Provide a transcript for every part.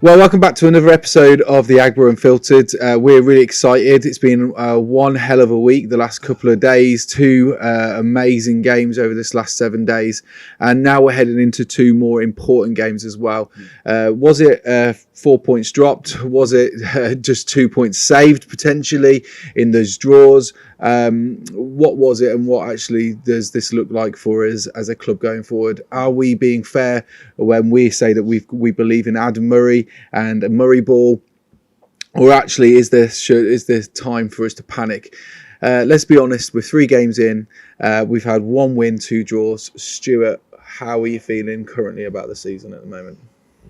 Well, welcome back to another episode of the Agbo Unfiltered. We're really excited. It's been one hell of a week, the last couple of days, two amazing games over this last 7 days. And now we're heading into two more important games as well. Was it 4 points dropped? Was it just 2 points saved potentially in those draws? What was it, and what actually does this look like for us as a club going forward? Are we being fair when we say that we believe in Adam Murray and a Murray ball, or actually is there time for us to panic? Let's be honest, we're 3 games in, we've had 1 win, 2 draws. Stuart, how are you feeling currently about the season at the moment?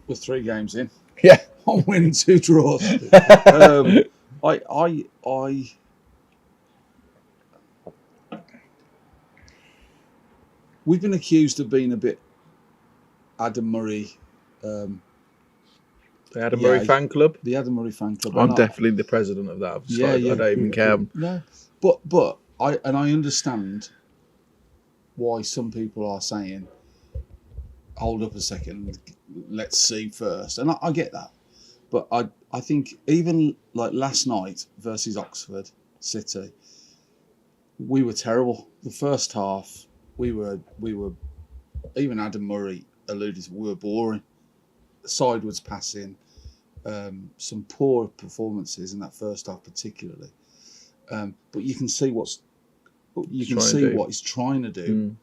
We're 3 games in. Yeah. 1 win, 2 draws. We've been accused of being a bit Adam Murray. The Adam Murray fan club? The Adam Murray fan club. I'm definitely the president of that. I don't even care. No, but I understand why some people are saying, hold up a second, let's see first. And I get that. But I think even like last night versus Oxford City, we were terrible. The first half, we were even Adam Murray alluded to, we were boring. Sideways passing, some poor performances in that first half particularly. But you can see what he's trying to do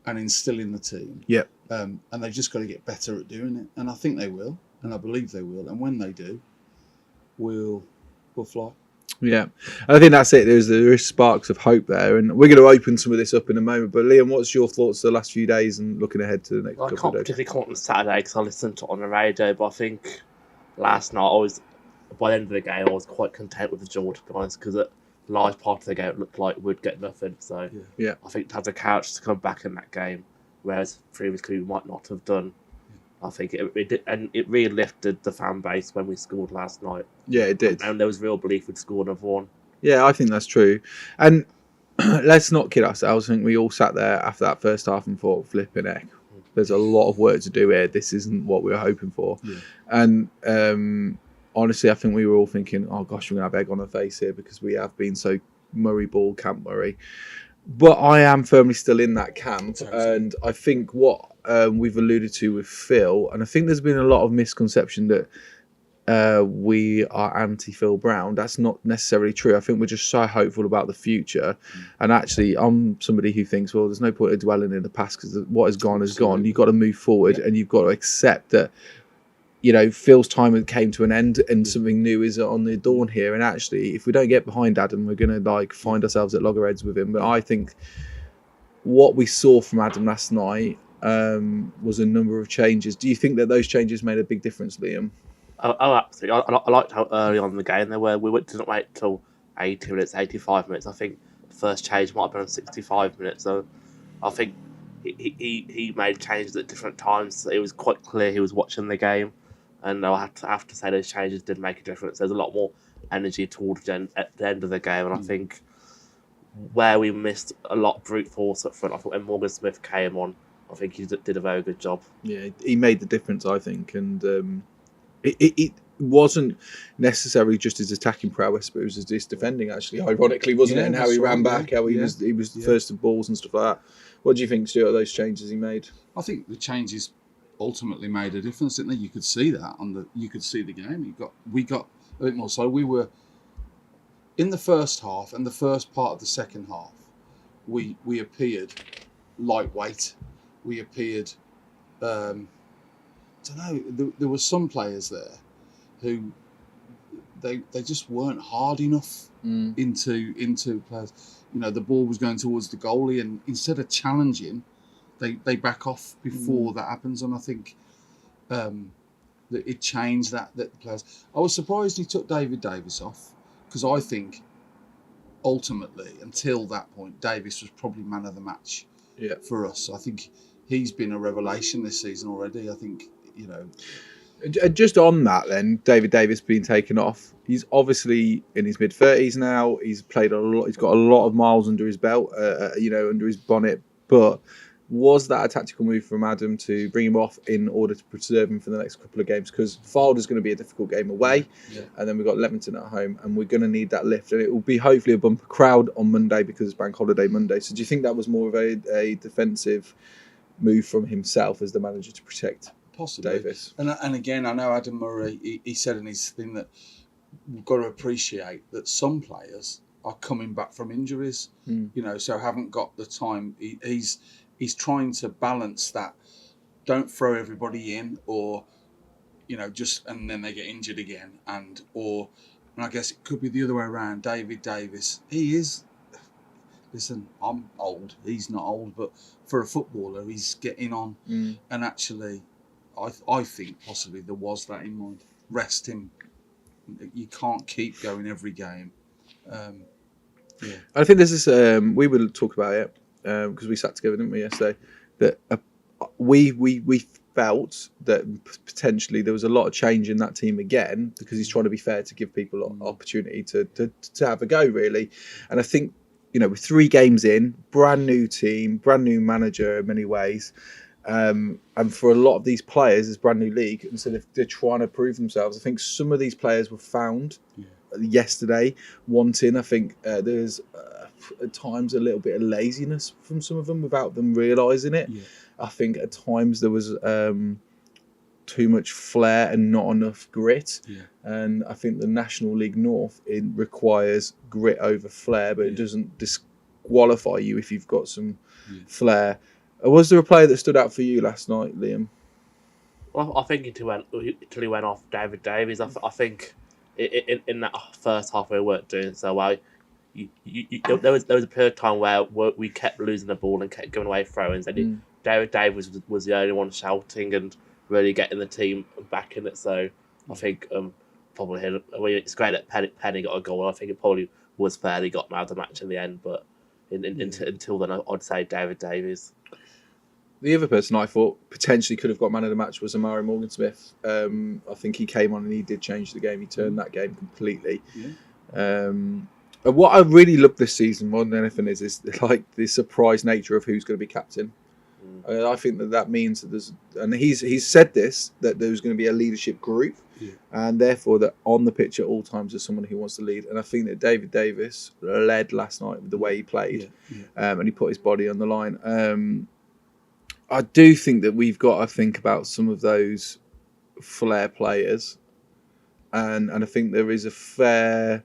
and instill in the team. Yep. And they've just got to get better at doing it. And I think they will, and I believe they will. And when they do, we'll fly. Yeah, and I think that's it. There is sparks of hope there, and we're going to open some of this up in a moment. But Liam, what's your thoughts the last few days and looking ahead to the next couple of days? I can't particularly comment on Saturday because I listened to it on the radio, but I think last night by the end of the game, I was quite content with the draw, to be honest, because a large part of the game it looked like we'd get nothing. So yeah. I think to have the couch to come back in that game, whereas previously we might not have done. I think it did, and it really lifted the fan base when we scored last night. Yeah, it did. And there was real belief we'd score another one. Yeah, I think that's true. And let's not kid ourselves. I think we all sat there after that first half and thought, flipping heck, there's a lot of work to do here. This isn't what we were hoping for. Yeah. And honestly, I think we were all thinking, oh gosh, we're going to have egg on the face here because we have been so Murray ball, Camp Murray. But I am firmly still in that camp. And I think what we've alluded to with Phil, and I think there's been a lot of misconception that we are anti-Phil Brown. That's not necessarily true. I think we're just so hopeful about the future. And actually, I'm somebody who thinks, well, there's no point in dwelling in the past because what has gone has gone. You've got to move forward and you've got to accept that, you know, Phil's time came to an end and something new is on the dawn here. And actually, if we don't get behind Adam, we're going to find ourselves at loggerheads with him. But I think what we saw from Adam last night was a number of changes. Do you think that those changes made a big difference, Liam? Oh, absolutely. I liked how early on in the game we didn't wait till 80 minutes, 85 minutes. I think the first change might have been on 65 minutes. So I think he made changes at different times. It was quite clear he was watching the game. And I have to say those changes did make a difference. There's a lot more energy towards at the end of the game. And I think where we missed a lot of brute force up front, I thought when Morgan Smith came on, I think he did a very good job. Yeah, he made the difference, I think. And it wasn't necessarily just his attacking prowess, but it was his defending, actually, ironically, wasn't it? And how he ran back, how he was the first to balls and stuff like that. What do you think, Stuart, of those changes he made? I think the changes ultimately made a difference, didn't they? You could see that you could see the game. We got a bit more. So we were in the first half and the first part of the second half. We appeared lightweight. We appeared. I don't know. There were some players there who they just weren't hard enough into players. You know, the ball was going towards the goalie, and instead of challenging, they back off before that happens. And I think that it changed that the players. I was surprised he took David Davis off because I think ultimately, until that point, Davis was probably man of the match for us. I think he's been a revelation this season already. I think, you know. Just on that then, David Davis being taken off, he's obviously in his mid-30s now. He's played a lot. He's got a lot of miles under his belt, under his bonnet. But Was that a tactical move from Adam to bring him off in order to preserve him for the next couple of games? Because Fylde's going to be a difficult game away, and then we've got Leamington at home, and we're going to need that lift. And it will be hopefully a bumper crowd on Monday because it's Bank Holiday Monday. So do you think that was more of a defensive move from himself as the manager to protect possibly Davis? And again, I know Adam Murray, he said in his thing that we've got to appreciate that some players are coming back from injuries, so haven't got the time. He's trying to balance that. Don't throw everybody in, or just and then they get injured again, and I guess it could be the other way around. David Davis, he is. Listen, I'm old. He's not old, but for a footballer, he's getting on. And actually, I think possibly there was that in mind. Rest him. You can't keep going every game. I think this is. We will talk about it because we sat together, didn't we, yesterday? That we felt that potentially there was a lot of change in that team again because he's trying to be fair to give people an opportunity to have a go, really. And I think with 3 games in, brand new team, brand new manager in many ways. And for a lot of these players, it's brand new league, and so they're trying to prove themselves. I think some of these players were found yesterday wanting. I think there's at times a little bit of laziness from some of them without them realising it. I think at times there was too much flair and not enough grit. And I think the National League North, it requires grit over flair, but it doesn't disqualify you if you've got some flair. Was there a player that stood out for you last night, Liam? Well, I think until he went off David Davies, I think in that first half we weren't doing so well. There was a period of time where we kept losing the ball and kept going away throw-ins, and David Davies was the only one shouting and really getting the team back in it. So I think probably it's great that Penny got a goal. I think it probably was fair he got man of the match in the end, but until then, I'd say David Davies. The other person I thought potentially could have got man of the match was Amari Morgan-Smith. I think he came on and he did change the game. He turned that game completely. And what I really love this season more than anything is like the surprise nature of who's going to be captain. I think that means that he's said this, that there's going to be a leadership group, and therefore that on the pitch at all times there's someone who wants to lead. And I think that David Davis led last night with the way he played, and he put his body on the line. I do think that we've got to think about some of those flair players, and I think there is a fair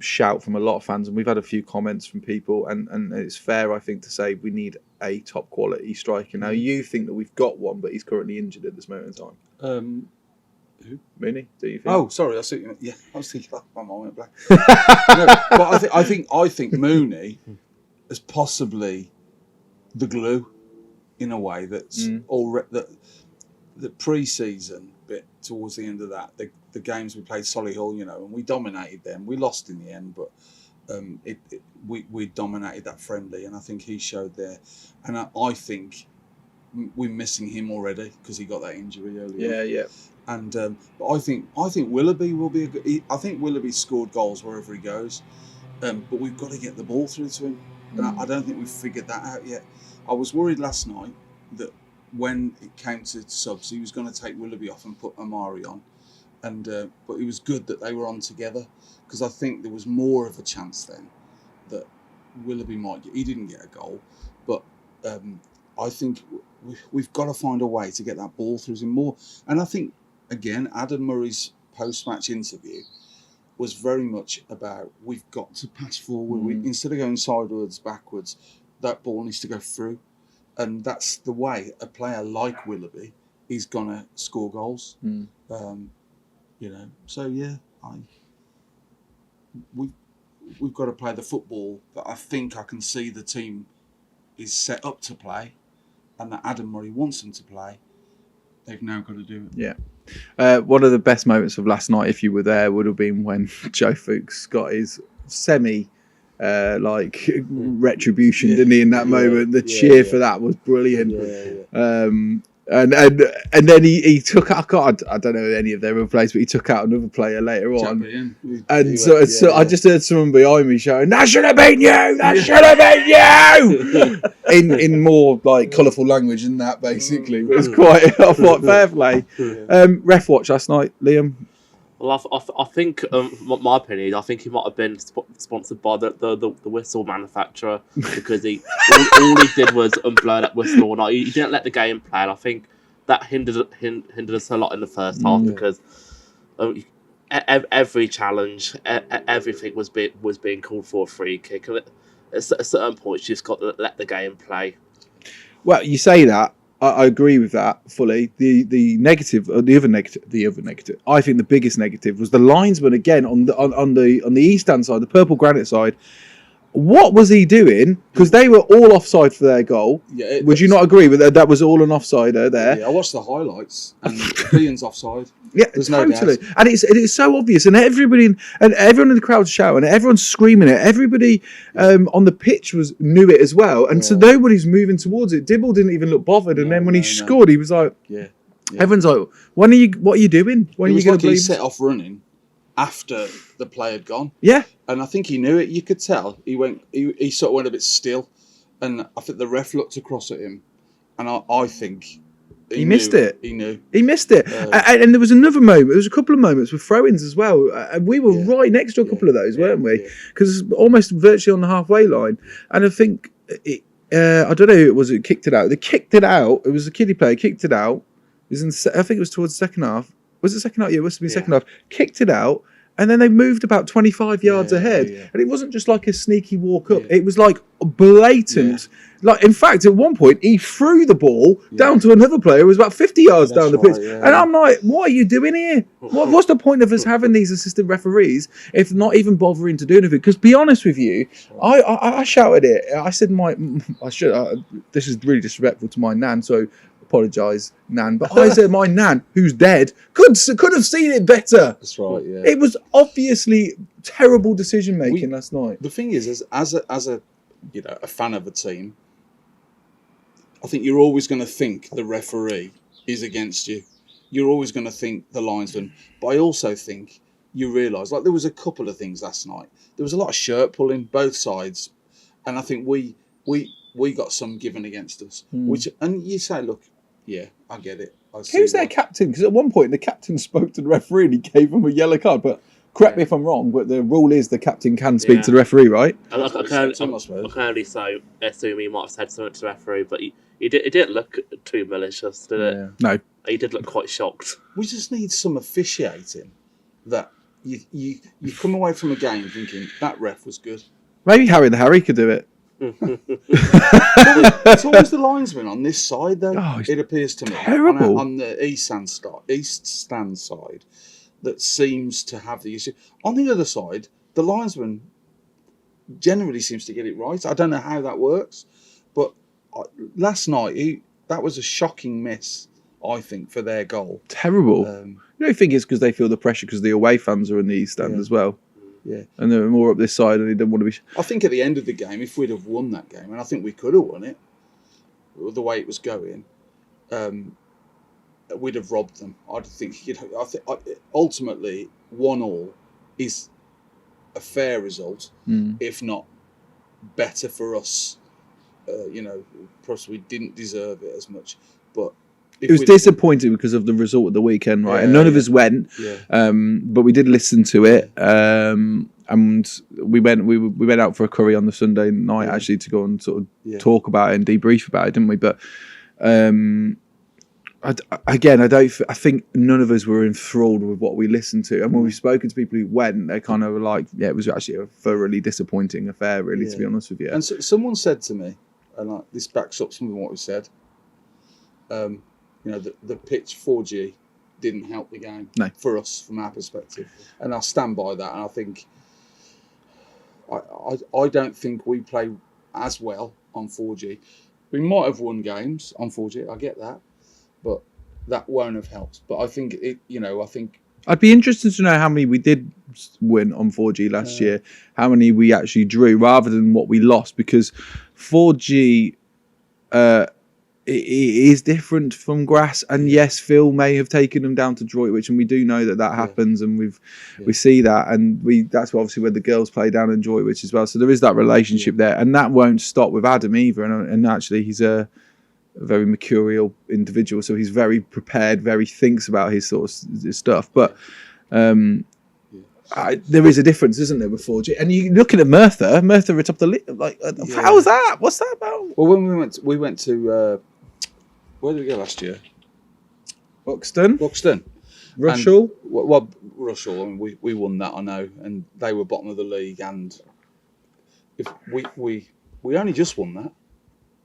shout from a lot of fans, and we've had a few comments from people, and it's fair, I think, to say we need a top quality striker. Now, you think that we've got one, but he's currently injured at this moment in time. Who? Mooney, do you think? Oh, sorry, I was thinking, my mind went blank. No, but I think Mooney is possibly the glue in a way that's already the pre-season bit towards the end of that. The games we played Solihull, and we dominated them. We lost in the end, but we dominated that friendly, and I think he showed there. And I think we're missing him already because he got that injury earlier. Yeah. And but I think Willoughby will be a good. I think Willoughby scored goals wherever he goes, but we've got to get the ball through to him. And I don't think we've figured that out yet. I was worried last night that when it came to subs, he was going to take Willoughby off and put Amari on. And but it was good that they were on together, because I think there was more of a chance then that Willoughby might get. He didn't get a goal, but I think we've got to find a way to get that ball through him more. And I think again, Adam Murray's post-match interview was very much about we've got to pass forward. Instead of going sideways, backwards, that ball needs to go through, and that's the way a player like Willoughby is gonna score goals. So we've got to play the football that I think I can see the team is set up to play, and that Adam Murray wants them to play. They've now got to do it. Yeah. One of the best moments of last night, if you were there, would have been when Joe Fuchs got his semi retribution, didn't he, in that moment? The cheer for that was brilliant. And then he took out. God, I don't know any of their real players, but he took out another player later on. And so I just heard someone behind me shouting, "That should have been you! That should have been you!" in more like colourful language than that. Basically, it was quite fair play. Ref watch last night, Liam. Well, I think, my opinion, I think he might have been sponsored by the whistle manufacturer because all he did was blow that whistle all night. He didn't let the game play, and I think that hindered us a lot in the first half because every challenge, everything was being called for a free kick. And at certain points, you just got to let the game play. Well, you say that. I agree with that fully. The negative, the other negative. I think the biggest negative was the linesman again on the east stand side, the purple granite side. What was he doing? Because they were all offside for their goal. Yeah, would you not agree with that? That was all an offsider there. Yeah, I watched the highlights and Ian's offside. Yeah, there's totally. No, and it's so obvious, and everyone in the crowd's shouting, everyone's screaming it. Everybody on the pitch knew it as well, and so nobody's moving towards it. Dibble didn't even look bothered, and then when he scored, he was like, "Yeah." Everyone's like, "What are you doing? When are you going to he set off running after the play had gone?" Yeah. And I think he knew it. You could tell. He sort of went a bit still. And I think the ref looked across at him. And I think he missed it. He knew. He missed it. And there was another moment. There was a couple of moments with throw-ins as well. And we were right next to a couple of those, weren't we? Because almost virtually on the halfway line. And I think, I don't know who it was who kicked it out. They kicked it out. It was a kiddie player, kicked it out. It was I think it was towards the second half. Was it second half? Yeah, it must have been second half. Kicked it out. And then they moved about 25 yards ahead. Yeah. And it wasn't just like a sneaky walk up. Yeah. It was like blatant. Yeah. Like, in fact, at one point, he threw the ball down to another player who was about 50 yards down the pitch. Yeah. And I'm like, what are you doing here? What's the point of us having these assistant referees if not even bothering to do anything? Because, be honest with you, I shouted it. I said, this is really disrespectful to my nan, so apologise, Nan, but I said my Nan, who's dead, could have seen it better. That's right. Yeah, it was obviously terrible decision making last night. The thing is, as a fan of a team, I think you're always going to think the referee is against you. You're always going to think the linesman, but I also think you realise, like there was a couple of things last night. There was a lot of shirt pulling both sides, and I think we got some given against us. And you say, look. Yeah, I get it. Who's their captain? Because at one point the captain spoke to the referee and he gave him a yellow card. But correct me if I'm wrong, but the rule is the captain can speak to the referee, right? I can only assume he might have said something to the referee, but he didn't look too malicious, did it? No. He did look quite shocked. We just need some officiating that you come away from a game thinking that ref was good. Maybe Harry could do it. It's always the linesman on this side, though. It appears to me terrible on the east stand side that seems to have the issue. On the other side, the linesman generally seems to get it right. I don't know how that works, but last night that was a shocking miss. I think for their goal, terrible. You don't think it's because they feel the pressure because the away fans are in the east stand as well. Yeah, and they're more up this side, and they don't want to be. I think at the end of the game, if we'd have won that game, and I think we could have won it, the way it was going, we'd have robbed them. I think ultimately 1-1 is a fair result, if not better for us. Perhaps we didn't deserve it as much, but. It was disappointing because of the result of the weekend, right? And none of us went, but we did listen to it, and we went out for a curry on the Sunday night actually to go and sort of talk about it and debrief about it, didn't we? But I think none of us were enthralled with what we listened to, and when we've spoken to people who went, they kind of were like, it was actually a thoroughly disappointing affair, really, to be honest with you. And so, someone said to me, and this backs up some of what we said. The pitch 4G didn't help the game for us from our perspective, and I stand by that. And I think I don't think we play as well on 4G. We might have won games on 4G. I get that, but that won't have helped. But I think I think I'd be interested to know how many we did win on 4G last year, how many we actually drew, rather than what we lost, because 4G. it is different from grass, and yes, Phil may have taken them down to Droitwich, and we do know that happens, and we see that, and that's obviously where the girls play down in Droitwich as well. So there is that relationship there, and that won't stop with Adam either. And actually, he's a very mercurial individual, so he's very prepared, very thinks about his sort of stuff. But there is a difference, isn't there? Before, and you looking at Merthyr atop the list, like how's that? What's that about? Well, when we went to where did we go last year? Buxton, Russell. Well, Russell. I mean, we won that, I know, and they were bottom of the league. And if we only just won that.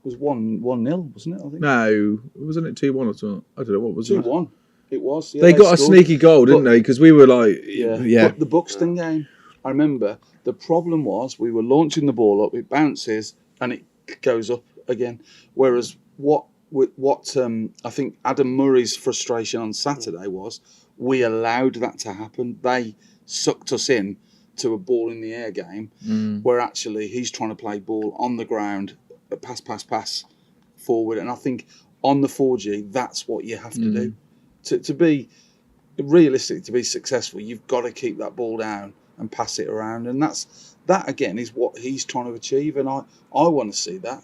It was 1-0, wasn't it? I think. No, wasn't it 2-1 or something? I don't know what was it. 2-1. It was. Yeah, they got a sneaky goal, didn't they? Because we were like, yeah. But the Buxton game, I remember the problem was we were launching the ball up, it bounces and it goes up again. Whereas what I think Adam Murray's frustration on Saturday was we allowed that to happen. They sucked us in to a ball in the air game where actually he's trying to play ball on the ground, pass forward. And I think on the 4G, that's what you have to do. To be realistic, to be successful, you've got to keep that ball down and pass it around. And that again is what he's trying to achieve. And I want to see that.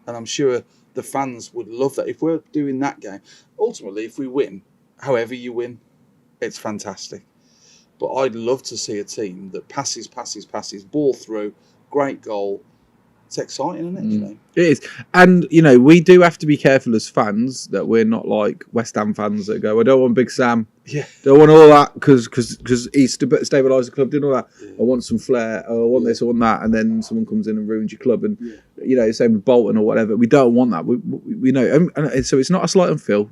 And I'm sure the fans would love that. If we're doing that game, ultimately, if we win, however you win, it's fantastic. But I'd love to see a team that passes, ball through, great goal. It's exciting, isn't it? You know? It is. And, we do have to be careful as fans that we're not like West Ham fans that go, I don't want Big Sam. Yeah. Don't want all that because he's stabilised the club, doing all that. Yeah. I want some flair. I want this, I want that. And then someone comes in and ruins your club. And, same with Bolton or whatever. We don't want that. We know. And so it's not a slight on Phil.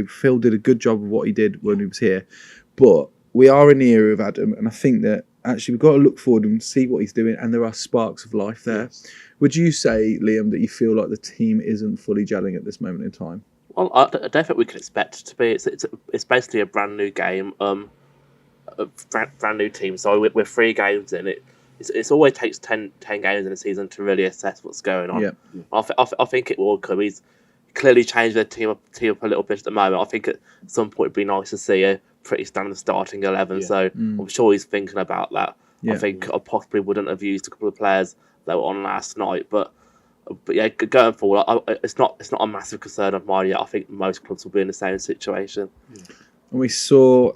Phil did a good job of what he did when he was here. But we are in the era of Adam. And I think that actually we've got to look forward and see what he's doing. And there are sparks of life there. Yes. Would you say, Liam, that you feel like the team isn't fully gelling at this moment in time? Well, I don't think we can expect it to be. It's basically a brand new game, a brand new team. So we're 3 games in. It always takes 10 games in a season to really assess what's going on. Yeah. I think it will come. He's clearly changed the team up a little bit at the moment. I think at some point it'd be nice to see a pretty standard starting 11. Yeah. So I'm sure he's thinking about that. Yeah. I think I possibly wouldn't have used a couple of players that were on last night, but yeah, going forward, it's not a massive concern of mine yet. I think most clubs will be in the same situation. Yeah. And we saw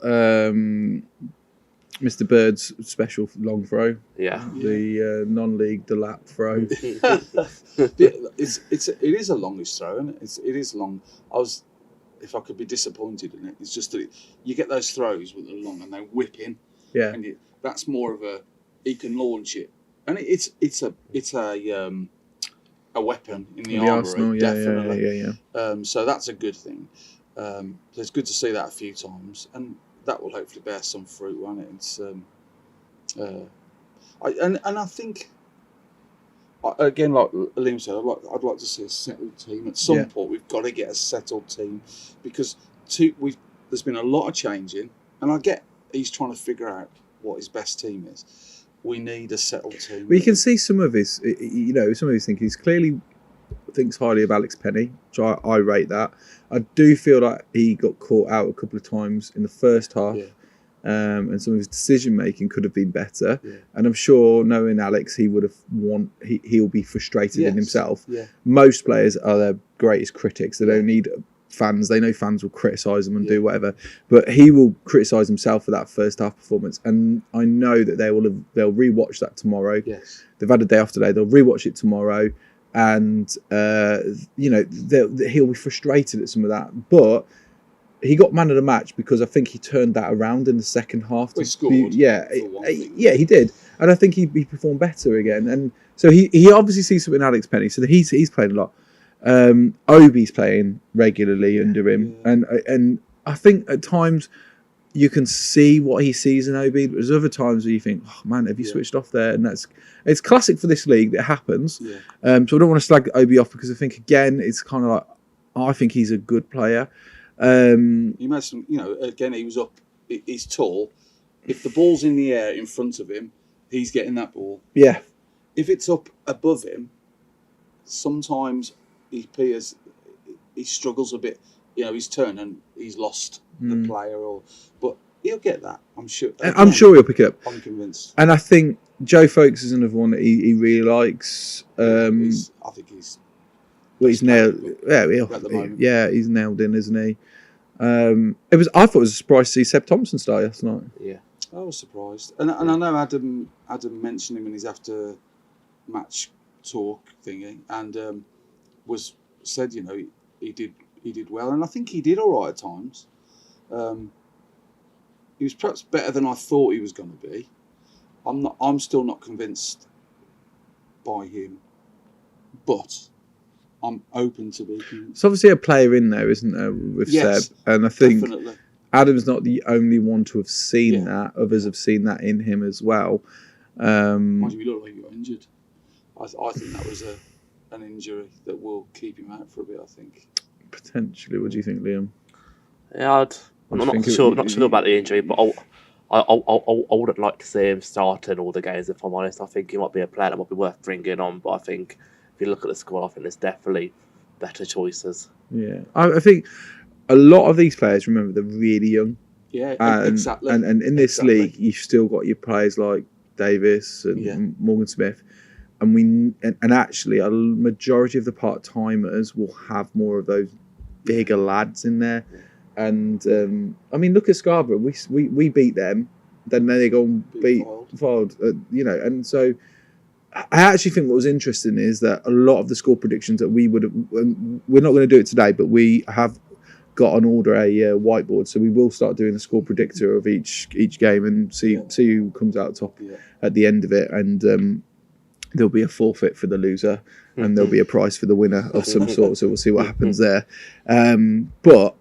Mr. Bird's special long throw. Yeah. The non-league Delap throw. It is a longish throw, and it is long. If I could be disappointed in it, it's just that you get those throws with the long and they whip in. Yeah. And that's more of he can launch it, and it's a weapon in the armoury, definitely. Yeah. So that's a good thing. So it's good to see that a few times, and that will hopefully bear some fruit, won't it? It's I think again, like Liam said, I'd like to see a settled team. At some point, we've got to get a settled team because there's been a lot of changing, and I get he's trying to figure out what his best team is. We need a settled team. Well, you can see some of his thinking. He's clearly thinks highly of Alex Penny, which I rate that. I do feel like he got caught out a couple of times in the first half, and some of his decision making could have been better. Yeah. And I'm sure, knowing Alex, he'll be frustrated in himself. Yeah. Most players are their greatest critics. They don't need fans. They know fans will criticise them and do whatever, but he will criticise himself for that first half performance. And I know that they'll rewatch that tomorrow. Yes, they've had a day off today. They'll rewatch it tomorrow, and he'll be frustrated at some of that. But he got man of the match because I think he turned that around in the second half. He scored. He did, and I think he performed better again. And so he obviously sees something in Alex Penny. So he's playing a lot. Obi's playing regularly under him, and I think at times you can see what he sees in Obi, but there's other times where you think, oh man, have you switched off there? And it's classic for this league that happens. So I don't want to slag Obi off because I think again it's kind of like I think he's a good player. You made some, again he was up. He's tall. If the ball's in the air in front of him, he's getting that ball. Yeah. If it's up above him, sometimes he appears he struggles a bit. You know, he's turned and he's lost the player, but he'll get that. I'm sure. Again, I'm sure he'll pick it up. I'm convinced. And I think Joe Folks is another one that he really likes. I think he's. Well, he's nailed. He's nailed in, isn't he? I thought it was a surprise to see Seb Thompson start last night. Yeah, I was surprised, and I know Adam mentioned him in his after match talk thingy, and said, you know, he did well, and I think he did all right at times. He was perhaps better than I thought he was going to be. I'm still not convinced by him, but I'm open to be convinced. It's obviously a player in there, isn't there, with Seb? And I think definitely. Adam's not the only one to have seen that. Others have seen that in him as well. Mind you, he looked like he got injured. I think that was an injury that will keep him out for a bit, I think. Potentially. What do you think, Liam? Yeah, I'm not sure about the injury, but I would like to see him starting all the games, if I'm honest. I think he might be a player that might be worth bringing on, but I think if you look at the squad, I think there's definitely better choices. Yeah, I think a lot of these players, remember, they're really young. Yeah, exactly. And in this league, you've still got your players like Davis and Morgan Smith. And actually, a majority of the part-timers will have more of those bigger lads in there. And I mean, look at Scarborough. We beat them, then they go and beat Fylde, you know. And so, I actually think what was interesting is that a lot of the score predictions that we would have, we're not going to do it today, but we have got on order a whiteboard, so we will start doing a score predictor of each game and see who comes out top at the end of it. And there'll be a forfeit for the loser, and there'll be a prize for the winner of some sort. So we'll see what happens there. But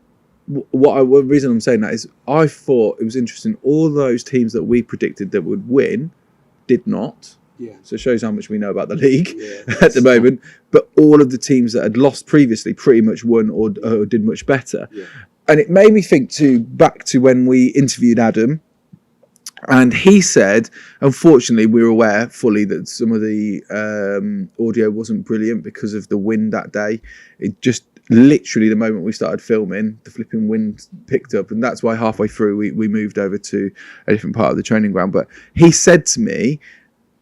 the reason I'm saying that is I thought it was interesting. All those teams that we predicted that would win did not. Yeah. So it shows how much we know about the league at the moment. But all of the teams that had lost previously pretty much won or did much better. Yeah. And it made me think back to when we interviewed Adam. And he said, unfortunately, we were aware fully that some of the audio wasn't brilliant because of the wind that day. It just literally the moment we started filming, the flipping wind picked up. And that's why halfway through we moved over to a different part of the training ground. But he said to me,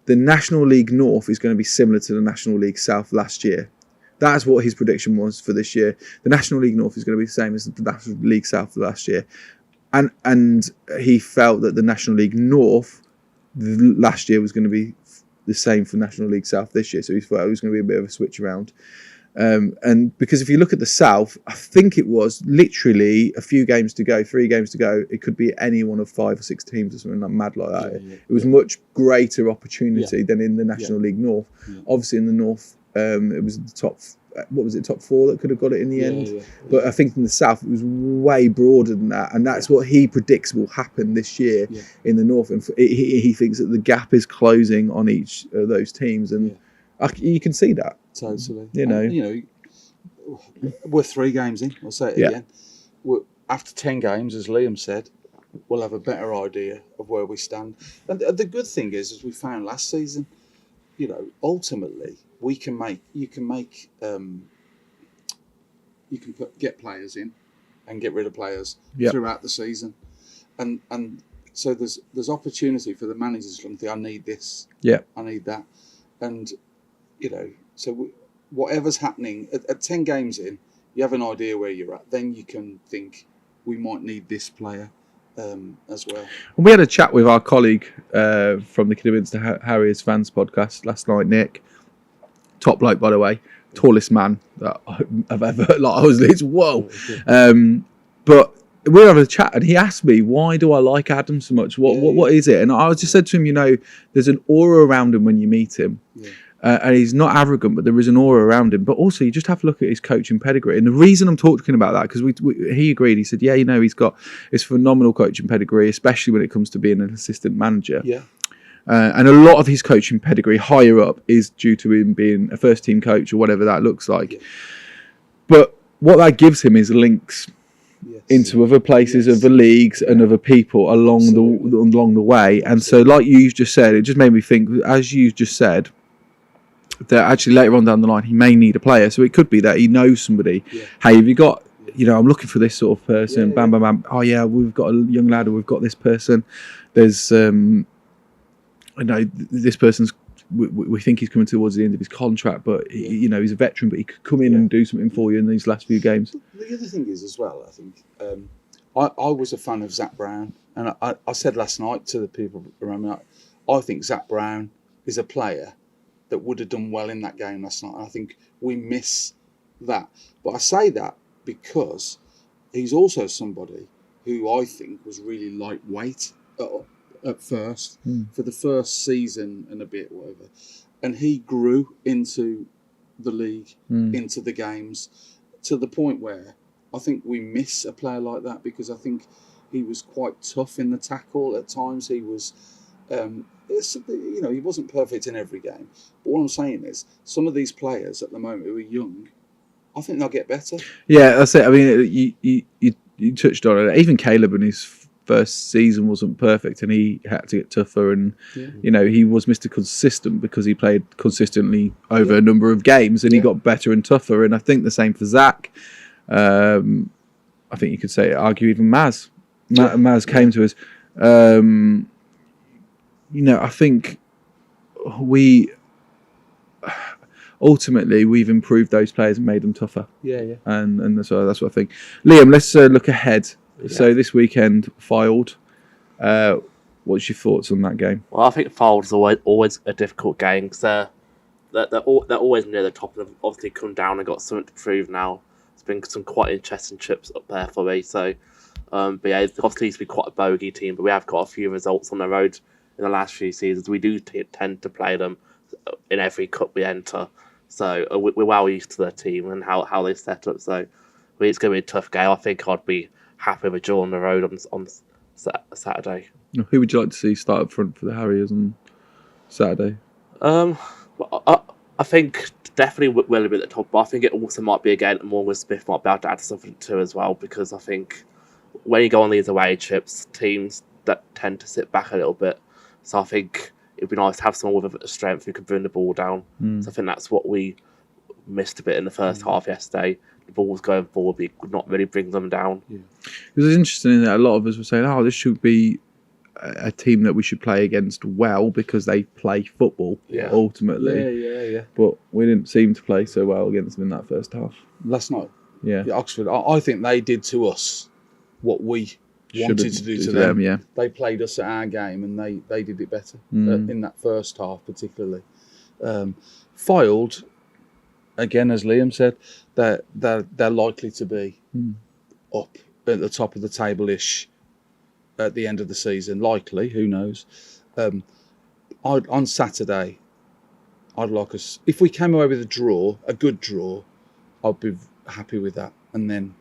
the National League North is going to be similar to the National League South last year. That's what his prediction was for this year. The National League North is going to be the same as the National League South last year. And he felt that the National League North last year was going to be the same for National League South this year. So he thought it was going to be a bit of a switch around. And because if you look at the South, I think it was literally a few games to go, 3 games to go. It could be any one of 5 or 6 teams or something like mad like that. Yeah. It was much greater opportunity than in the National League North. Yeah. Obviously in the North, it was the top. What was it? Top 4 that could have got it in the end. Yeah. But I think in the South it was way broader than that, and that's what he predicts will happen this year in the North. And he thinks that the gap is closing on each of those teams, and you can see that. Totally. You know, we're 3 games in. I'll say it again. After 10 games, as Liam said, we'll have a better idea of where we stand. And the good thing is, as we found last season, ultimately you can get players in and get rid of players throughout the season, and so there's opportunity for the managers to think, I need this, I need that, and so whatever's happening at 10 games in, you have an idea where you're at. Then you can think we might need this player as well. And we had a chat with our colleague from the Kidderminster Harriers fans podcast last night, Nick. Top bloke, by the way, tallest man that I've ever. I was like, whoa. But we were having a chat, and he asked me, "Why do I like Adam so much? What is it?" And I just said to him, there's an aura around him when you meet him. Yeah. And he's not arrogant, but there is an aura around him. But also, you just have to look at his coaching pedigree. And the reason I'm talking about that, because he agreed. He said, he's got his phenomenal coaching pedigree, especially when it comes to being an assistant manager. Yeah. And a lot of his coaching pedigree higher up is due to him being a first-team coach or whatever that looks like. Yeah. But what that gives him is links into other places, other leagues, and other people along the way. And so, like you just said, it just made me think, as you just said, that actually later on down the line he may need a player. So it could be that he knows somebody. Yeah. Hey, have you got? I'm looking for this sort of person. Bam, bam, bam. Oh yeah, we've got a young lad, or we've got this person. There's, this person's. We think he's coming towards the end of his contract, but he's a veteran, but he could come in and do something for you in these last few games. The other thing is as well, I think I was a fan of Zach Brown, and I said last night to the people around me, I think Zach Brown is a player that would have done well in that game last night. And I think we miss that, but I say that because he's also somebody who I think was really lightweight at first, for the first season and a bit, whatever. And he grew into the league, into the games, to the point where I think we miss a player like that, because I think he was quite tough in the tackle. At times he was, he wasn't perfect in every game. But what I'm saying is, some of these players at the moment who are young, I think they'll get better. Yeah, that's it. I mean, you touched on it. Even Caleb in his first season wasn't perfect, and he had to get tougher, and he was Mr. Consistent because he played consistently over a number of games, and he got better and tougher. And I think the same for Zach. I think you could argue even Maz. Maz came to us. I think ultimately we've improved those players and made them tougher. And that's what I think. Liam, let's look ahead. Yeah. So this weekend, Fylde. What's your thoughts on that game? Well, I think Fylde is always a difficult game, because they're always near the top, and obviously come down and got something to prove now. It's been some quite interesting trips up there for me. So, but yeah, it obviously used to be quite a bogey team, but we have got a few results on the road in the last few seasons. We do tend to play them in every cup we enter. So we're well used to their team and how they set up. So it's going to be a tough game. I think I'd be happy with a draw on the road on Saturday. Who would you like to see start up front for the Harriers on Saturday? I think definitely Willoughby at the top, but I think it also might be a game that Morgan Smith might be able to add something to as well, because I think when you go on these away trips, teams that tend to sit back a little bit. So I think it'd be nice to have someone with a bit of strength who can bring the ball down. So I think that's what we missed a bit in the first half yesterday. The ball was going forward, but it could not really bring them down. Yeah. It was interesting that a lot of us were saying, this should be a team that we should play against well, because they play football ultimately. Yeah. But we didn't seem to play so well against them in that first half. Last night? Yeah. Oxford, I think they did to us what we wanted to do to them. Yeah. They played us at our game, and they did it better in that first half particularly. Fylde, again, as Liam said, they're likely to be up at the top of the table-ish at the end of the season. Likely, who knows? On Saturday, I'd like us, if we came away with a good draw, I'd be happy with that. And then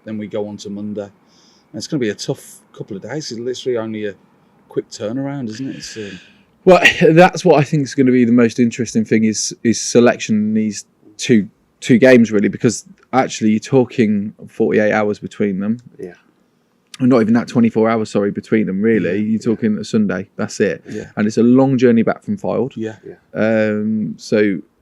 we go on to Monday. And it's going to be a tough couple of days. It's literally only a quick turnaround, isn't it? Well, that's what I think is going to be the most interesting thing is selection in these two games, really, because actually you're talking 48 hours between them. Yeah. Not even that, 24 hours, between them, really. You're talking a Sunday, that's it. Yeah. And it's a long journey back from Fylde. Yeah.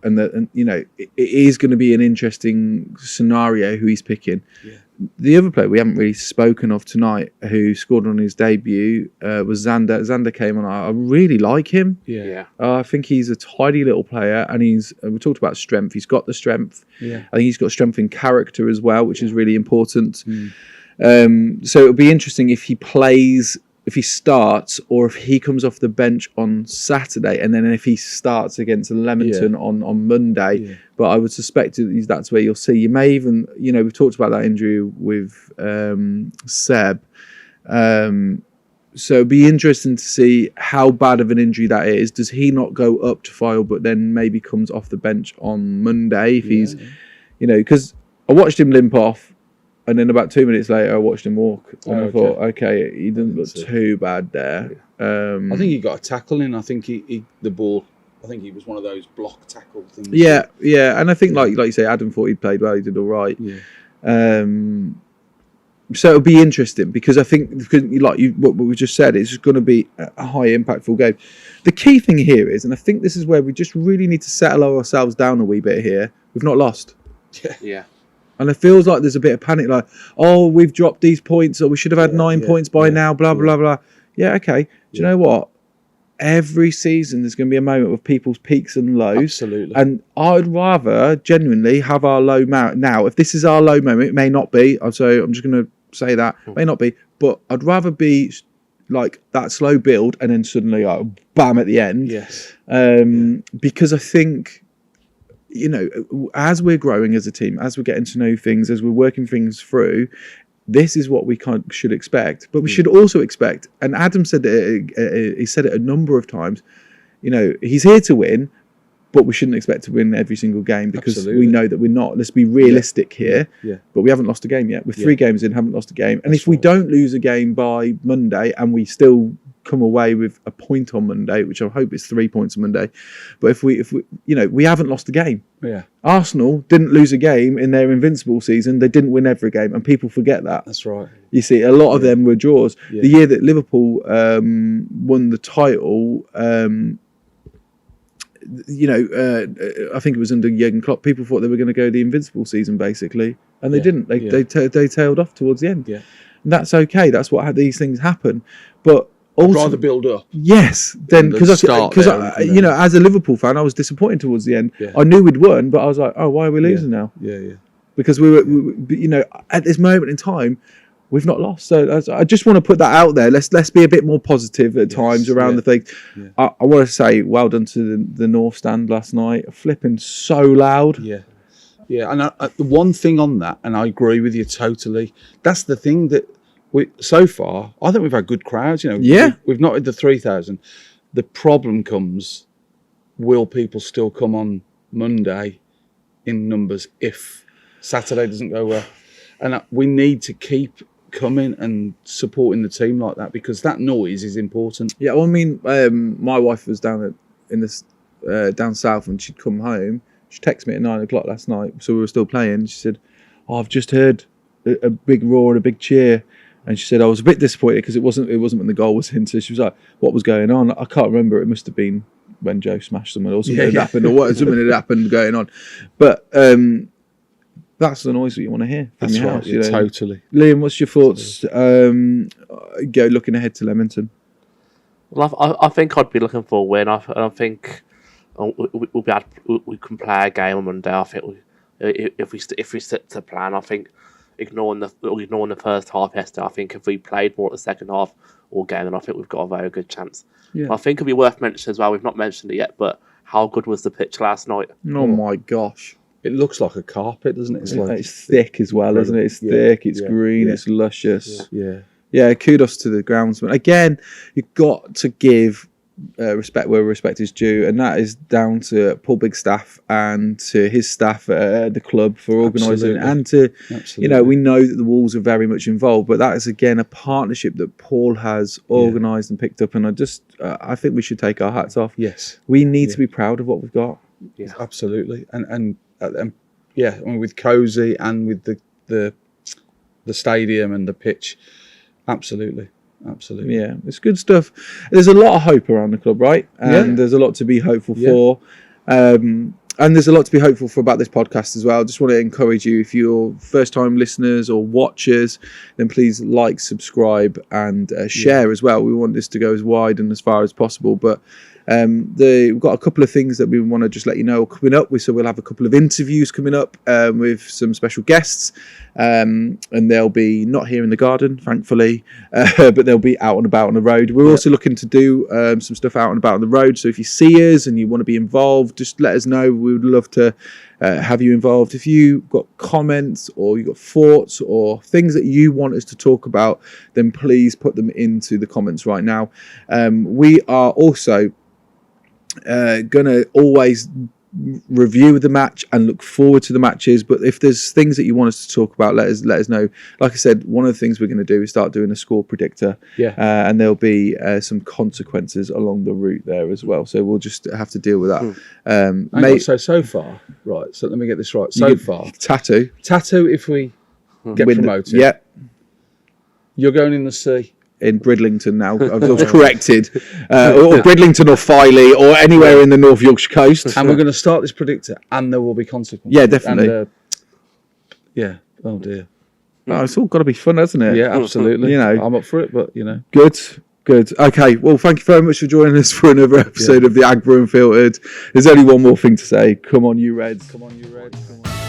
It is going to be an interesting scenario who he's picking. Yeah. The other player we haven't really spoken of tonight, who scored on his debut, was Xander. Xander came on. I really like him. Yeah. I think he's a tidy little player, and we talked about strength. He's got the strength. Yeah. I think he's got strength in character as well, which is really important. So it'll be interesting if he starts, or if he comes off the bench on Saturday, and then if he starts against Leamington on Monday. Yeah. But I would suspect that's where you'll see. You may even, we've talked about that injury with Seb. So it'll be interesting to see how bad of an injury that is. Does he not go up to Fylde, but then maybe comes off the bench on Monday? If he's, because I watched him limp off. And then about 2 minutes later, I watched him walk. And I thought, okay, he didn't look too bad there. I think he got a tackle in. I think he was one of those block tackle things. Yeah. And I think, like you say, Adam thought he'd played well. He did all right. Yeah. So it'll be interesting because I think, what we just said, it's going to be a high impactful game. The key thing here is, and I think this is where we just really need to settle ourselves down a wee bit here. We've not lost. Yeah. And it feels like there's a bit of panic, like, oh, we've dropped these points, or we should have had 9 points by now, blah, blah, blah. Yeah, okay. Do you know what? Every season there's going to be a moment with people's peaks and lows. Absolutely. And I'd rather genuinely have our low moment. Now, if this is our low moment, it may not be. So I'm just going to say that. It may not be. But I'd rather be like that slow build and then suddenly bam at the end. Yes. Because I think, you know, as we're growing as a team, as we're getting to know things, as we're working things through, this is what we should expect. But we should also expect, and Adam said it, he said it a number of times, you know, he's here to win, but we shouldn't expect to win every single game because we know that we're not. Let's be realistic here. Yeah. But we haven't lost a game yet. We're 3 games in, haven't lost a game. And That's if we don't lose a game by Monday and we still come away with a point on Monday, which I hope is 3 points on Monday, but if we you know, we haven't lost a game. Yeah. Arsenal didn't lose a game in their invincible season. They didn't win every game, and people forget that. That's right. You see, a lot of them were draws. Yeah. The year that Liverpool won the title, you know, I think it was under Jurgen Klopp. People thought they were going to go the invincible season, basically, and they didn't. They tailed off towards the end. Yeah. And that's okay. That's what these things happen. But I'd rather build up. Yes, then because you know, as a Liverpool fan, I was disappointed towards the end. Yeah. I knew we'd won, but I was like, oh, why are we losing now? Yeah. Because we were, you know, at this moment in time, we've not lost. So I just want to put that out there. Let's be a bit more positive at times around the thing. Yeah. I want to say well done to the North Stand last night. Flipping so loud. Yeah. And the one thing on that, and I agree with you totally. That's the thing that so far, I think we've had good crowds. You know, we've not hit the 3,000. The problem comes: will people still come on Monday in numbers if Saturday doesn't go well? And we need to keep coming and supporting the team like that because that noise is important. Yeah, well, I mean, my wife was down down south, and she'd come home. She texted me at 9 o'clock last night, so we were still playing. She said, "Oh, I've just heard a big roar and a big cheer." And she said, I was a bit disappointed because it wasn't when the goal was in. So she was like, what was going on? I can't remember. It must have been when Joe smashed someone or something had happened, or something had happened going on. But that's the noise that you want to hear from your house. You know? Totally. Liam, what's your thoughts? Go looking ahead to Leamington. Well, I think I'd be looking for a win. I think we can play a game on Monday. I think if we stick to plan, I think ignoring the first half yesterday, I think if we played more at the second half all game, then I think we've got a very good chance. Yeah. I think it'd be worth mentioning as well. We've not mentioned it yet, but how good was the pitch last night? Oh my gosh. It looks like a carpet, doesn't it? It's thick as well, isn't it? It's thick, it's green, it's luscious. Yeah, kudos to the groundsman. Again, you've got to give respect where respect is due, and that is down to Paul Bigstaff and to his staff at the club for organising, and to, you know, we know that the Wolves are very much involved, but that is again a partnership that Paul has organised and picked up, and I think we should take our hats off. Yes, we need to be proud of what we've got. Yeah, absolutely, and yeah, I mean, with Cozy and with the stadium and the pitch, absolutely. Yeah, it's good stuff. There's a lot of hope around the club, right? And there's a lot to be hopeful for. And there's a lot to be hopeful for about this podcast as well. Just want to encourage you, if you're first-time listeners or watchers, then please like, subscribe, and share as well. We want this to go as wide and as far as possible. But we've got a couple of things that we want to just let you know coming up. So we'll have a couple of interviews coming up with some special guests, and they'll be not here in the garden, thankfully, but they'll be out and about on the road. We're also looking to do some stuff out and about on the road. So if you see us and you want to be involved, just let us know. We would love to have you involved. If you've got comments or you've got thoughts or things that you want us to talk about, then please put them into the comments right now. We are also going to always review the match and look forward to the matches, but if there's things that you want us to talk about, let us know. Like I said, one of the things we're going to do is start doing a score predictor, and there'll be some consequences along the route there as well, so we'll just have to deal with that. So far, right, so let me get this right, so far, tattoo if we get promoted, You're going in the sea. In Bridlington now. I was corrected. Or Bridlington or Filey or anywhere in the North Yorkshire coast. And we're going to start this predictor, and there will be consequences. Yeah, definitely. And, yeah. Oh dear. Oh, it's all got to be fun, hasn't it? Yeah, absolutely. You know, I'm up for it, but Good. Okay. Well, thank you very much for joining us for another episode of the Ag Brew Unfiltered. There's only one more thing to say. Come on, you Reds. Come on, you Reds. Come on.